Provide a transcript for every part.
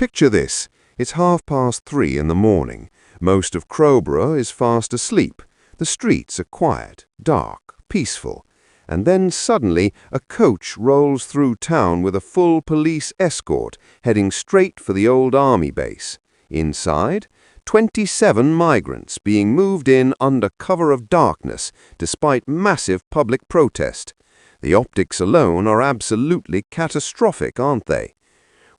Picture this. It's 3:30 in the morning. Most of Crowborough is fast asleep. The streets are quiet, dark, peaceful. And then suddenly a coach rolls through town with a full police escort heading straight for the old army base. Inside, 27 migrants being moved in under cover of darkness despite massive public protest. The optics alone are absolutely catastrophic, aren't they?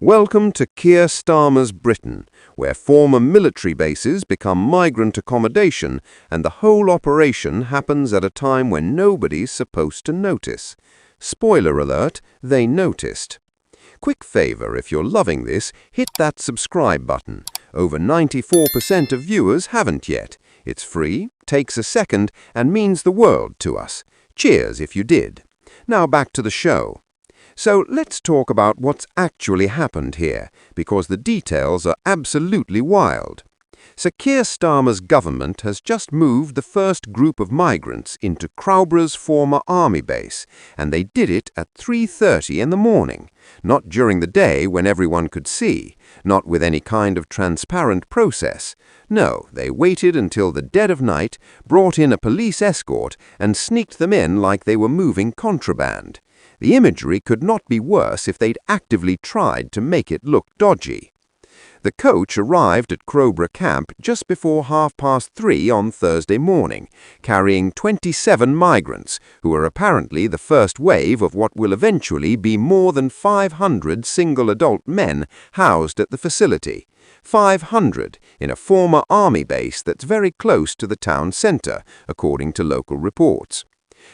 Welcome to Keir Starmer's Britain, where former military bases become migrant accommodation and the whole operation happens at a time when nobody's supposed to notice. Spoiler alert, they noticed. Quick favor, if you're loving this, hit that subscribe button. Over 94% of viewers haven't yet. It's free, takes a second, and means the world to us. Cheers if you did. Now back to the show. So let's talk about what's actually happened here, because the details are absolutely wild. So Keir Starmer's government has just moved the first group of migrants into Crowborough's former army base, and they did it at 3:30 in the morning, not during the day when everyone could see, not with any kind of transparent process. No, they waited until the dead of night, brought in a police escort, and sneaked them in like they were moving contraband. The imagery could not be worse if they'd actively tried to make it look dodgy. The coach arrived at Crowborough camp just before 3:30 on Thursday morning, carrying 27 migrants, who are apparently the first wave of what will eventually be more than 500 single adult men housed at the facility. 500 in a former army base that's very close to the town centre, according to local reports.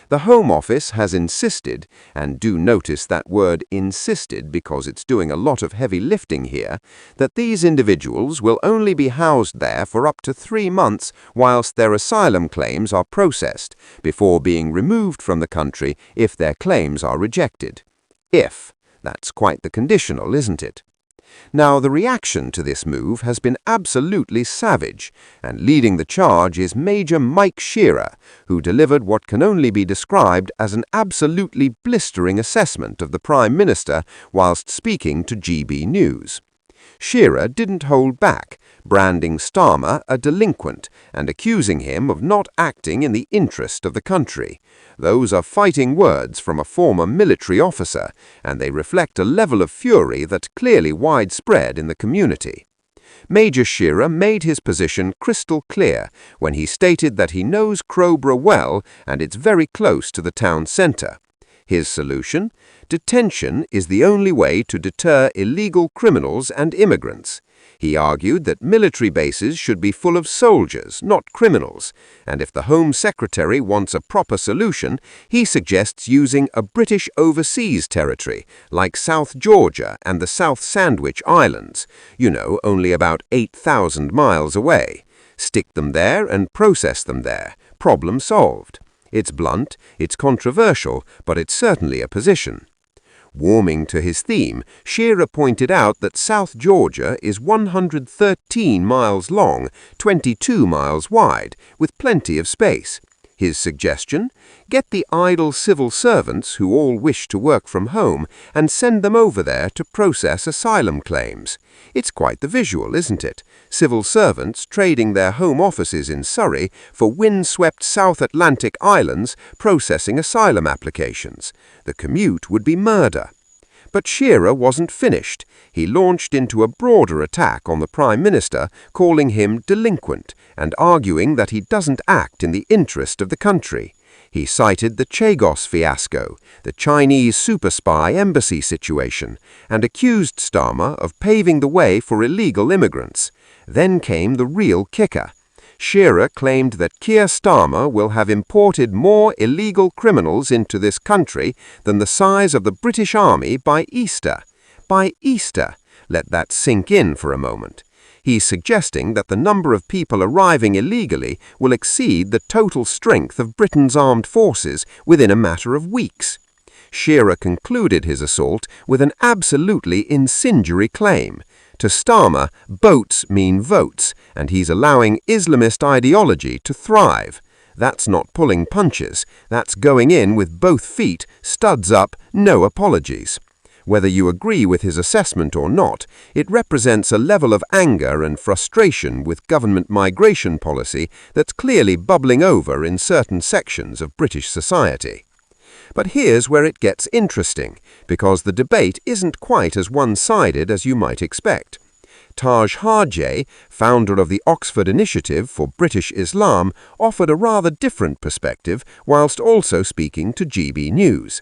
The Home Office has insisted, and do notice that word insisted because it's doing a lot of heavy lifting here, that these individuals will only be housed there for up to 3 months whilst their asylum claims are processed, before being removed from the country if their claims are rejected. If. That's quite the conditional, isn't it? Now, the reaction to this move has been absolutely savage, and leading the charge is Major Mike Shearer, who delivered what can only be described as an absolutely blistering assessment of the Prime Minister whilst speaking to GB News. Shearer didn't hold back, branding Starmer a delinquent and accusing him of not acting in the interest of the country. Those are fighting words from a former military officer, and they reflect a level of fury that's clearly widespread in the community. Major Shearer made his position crystal clear when he stated that he knows Crowborough well and it's very close to the town centre. His solution? Detention is the only way to deter illegal criminals and immigrants. He argued that military bases should be full of soldiers, not criminals, and if the Home Secretary wants a proper solution, he suggests using a British overseas territory, like South Georgia and the South Sandwich Islands, only about 8,000 miles away. Stick them there and process them there. Problem solved. It's blunt, it's controversial, but it's certainly a position. Warming to his theme, Shearer pointed out that South Georgia is 113 miles long, 22 miles wide, with plenty of space. His suggestion? Get the idle civil servants who all wish to work from home and send them over there to process asylum claims. It's quite the visual, isn't it? Civil servants trading their home offices in Surrey for wind-swept South Atlantic islands processing asylum applications. The commute would be murder. But Shearer wasn't finished. He launched into a broader attack on the Prime Minister, calling him delinquent and arguing that he doesn't act in the interest of the country. He cited the Chagos fiasco, the Chinese super spy embassy situation, and accused Starmer of paving the way for illegal immigrants. Then came the real kicker. Shearer claimed that Keir Starmer will have imported more illegal criminals into this country than the size of the British Army by Easter. By Easter. Let that sink in for a moment. He's suggesting that the number of people arriving illegally will exceed the total strength of Britain's armed forces within a matter of weeks. Shearer concluded his assault with an absolutely incendiary claim. To Starmer, boats mean votes, and he's allowing Islamist ideology to thrive. That's not pulling punches. That's going in with both feet, studs up, no apologies. Whether you agree with his assessment or not, it represents a level of anger and frustration with government migration policy that's clearly bubbling over in certain sections of British society. But here's where it gets interesting, because the debate isn't quite as one-sided as you might expect. Taj Harjay, founder of the Oxford Initiative for British Islam, offered a rather different perspective whilst also speaking to GB News.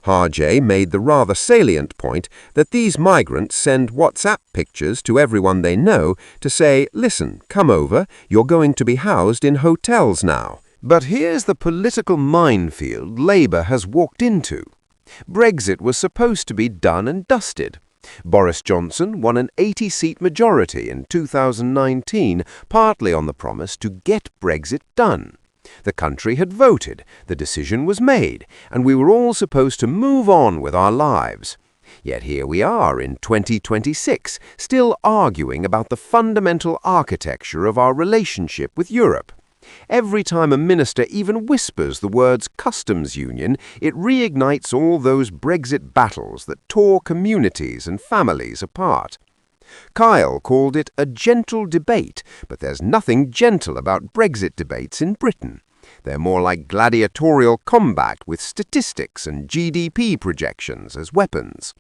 Harjay made the rather salient point that these migrants send WhatsApp pictures to everyone they know to say, listen, come over, you're going to be housed in hotels now. But here's the political minefield Labour has walked into. Brexit was supposed to be done and dusted. Boris Johnson won an 80-seat majority in 2019, partly on the promise to get Brexit done. The country had voted, the decision was made, and we were all supposed to move on with our lives. Yet here we are in 2026, still arguing about the fundamental architecture of our relationship with Europe. Every time a minister even whispers the words customs union, it reignites all those Brexit battles that tore communities and families apart. Kyle called it a gentle debate, but there's nothing gentle about Brexit debates in Britain. They're more like gladiatorial combat with statistics and GDP projections as weapons.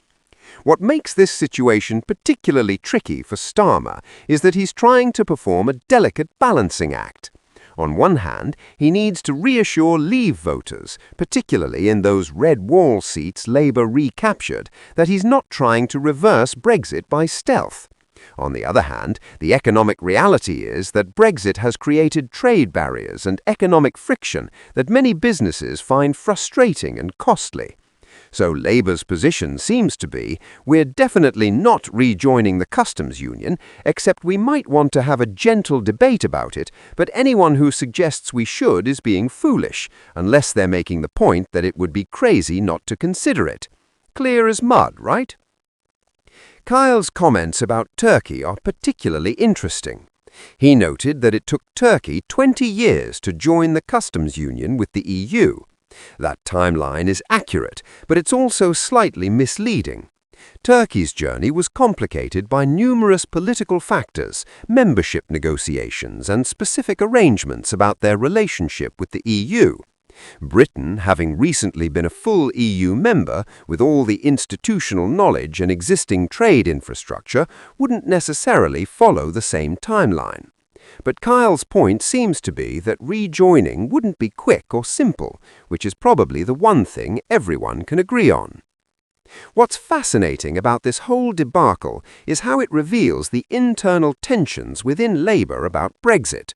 What makes this situation particularly tricky for Starmer is that he's trying to perform a delicate balancing act. On one hand, he needs to reassure Leave voters, particularly in those red wall seats Labour recaptured, that he's not trying to reverse Brexit by stealth. On the other hand, the economic reality is that Brexit has created trade barriers and economic friction that many businesses find frustrating and costly. So Labour's position seems to be, we're definitely not rejoining the customs union, except we might want to have a gentle debate about it, but anyone who suggests we should is being foolish, unless they're making the point that it would be crazy not to consider it. Clear as mud, right? Kyle's comments about Turkey are particularly interesting. He noted that it took Turkey 20 years to join the customs union with the EU. That timeline is accurate, but it's also slightly misleading. Turkey's journey was complicated by numerous political factors, membership negotiations, and specific arrangements about their relationship with the EU. Britain, having recently been a full EU member with all the institutional knowledge and existing trade infrastructure, wouldn't necessarily follow the same timeline. But Kyle's point seems to be that rejoining wouldn't be quick or simple, which is probably the one thing everyone can agree on. What's fascinating about this whole debacle is how it reveals the internal tensions within Labour about Brexit.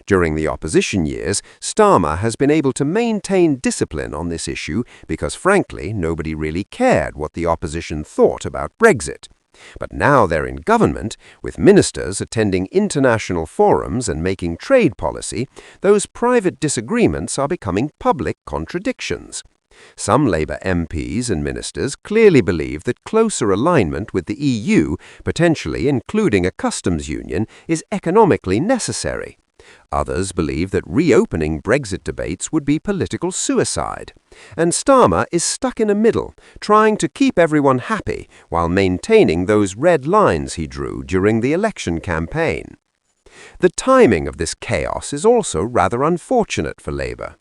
During the opposition years, Starmer has been able to maintain discipline on this issue because, frankly, nobody really cared what the opposition thought about Brexit. But now they're in government, with ministers attending international forums and making trade policy, those private disagreements are becoming public contradictions. Some Labour MPs and ministers clearly believe that closer alignment with the EU, potentially including a customs union, is economically necessary. Others believe that reopening Brexit debates would be political suicide. And Starmer is stuck in a middle, trying to keep everyone happy while maintaining those red lines he drew during the election campaign. The timing of this chaos is also rather unfortunate for Labour.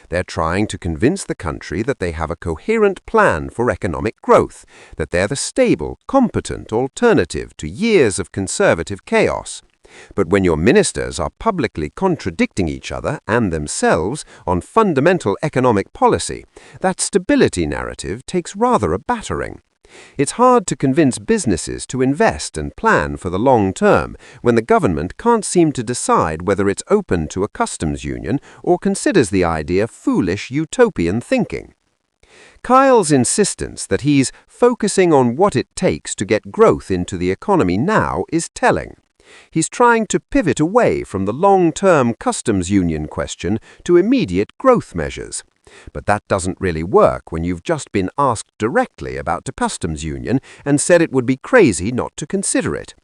They're trying to convince the country that they have a coherent plan for economic growth, that they're the stable, competent alternative to years of Conservative chaos. But when your ministers are publicly contradicting each other and themselves on fundamental economic policy, that stability narrative takes rather a battering. It's hard to convince businesses to invest and plan for the long term when the government can't seem to decide whether it's open to a customs union or considers the idea foolish utopian thinking. Kyle's insistence that he's focusing on what it takes to get growth into the economy now is telling. He's trying to pivot away from the long-term customs union question to immediate growth measures. But that doesn't really work when you've just been asked directly about the customs union and said it would be crazy not to consider it.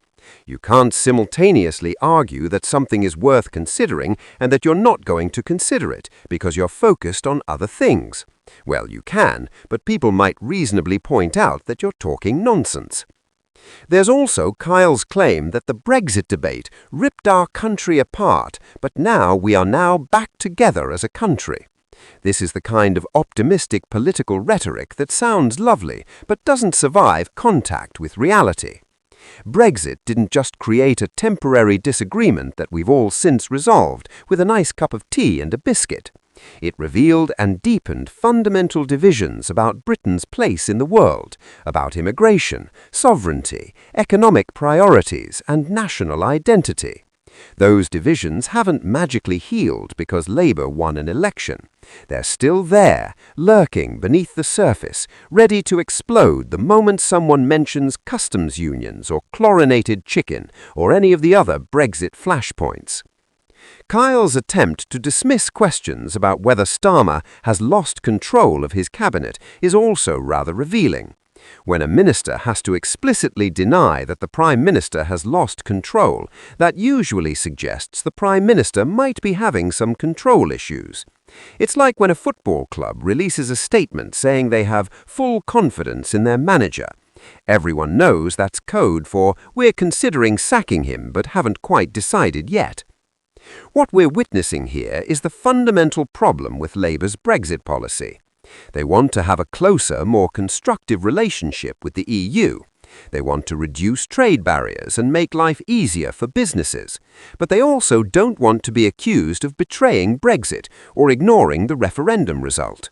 You can't simultaneously argue that something is worth considering and that you're not going to consider it because you're focused on other things. Well, you can, but people might reasonably point out that you're talking nonsense. There's also Kyle's claim that the Brexit debate ripped our country apart, but now we are back together as a country. This is the kind of optimistic political rhetoric that sounds lovely, but doesn't survive contact with reality. Brexit didn't just create a temporary disagreement that we've all since resolved with a nice cup of tea and a biscuit. It revealed and deepened fundamental divisions about Britain's place in the world, about immigration, sovereignty, economic priorities, and national identity. Those divisions haven't magically healed because Labour won an election. They're still there, lurking beneath the surface, ready to explode the moment someone mentions customs unions or chlorinated chicken or any of the other Brexit flashpoints. Kyle's attempt to dismiss questions about whether Starmer has lost control of his cabinet is also rather revealing. When a minister has to explicitly deny that the Prime Minister has lost control, that usually suggests the Prime Minister might be having some control issues. It's like when a football club releases a statement saying they have full confidence in their manager. Everyone knows that's code for "we're considering sacking him but haven't quite decided yet." What we're witnessing here is the fundamental problem with Labour's Brexit policy. They want to have a closer, more constructive relationship with the EU. They want to reduce trade barriers and make life easier for businesses. But they also don't want to be accused of betraying Brexit or ignoring the referendum result.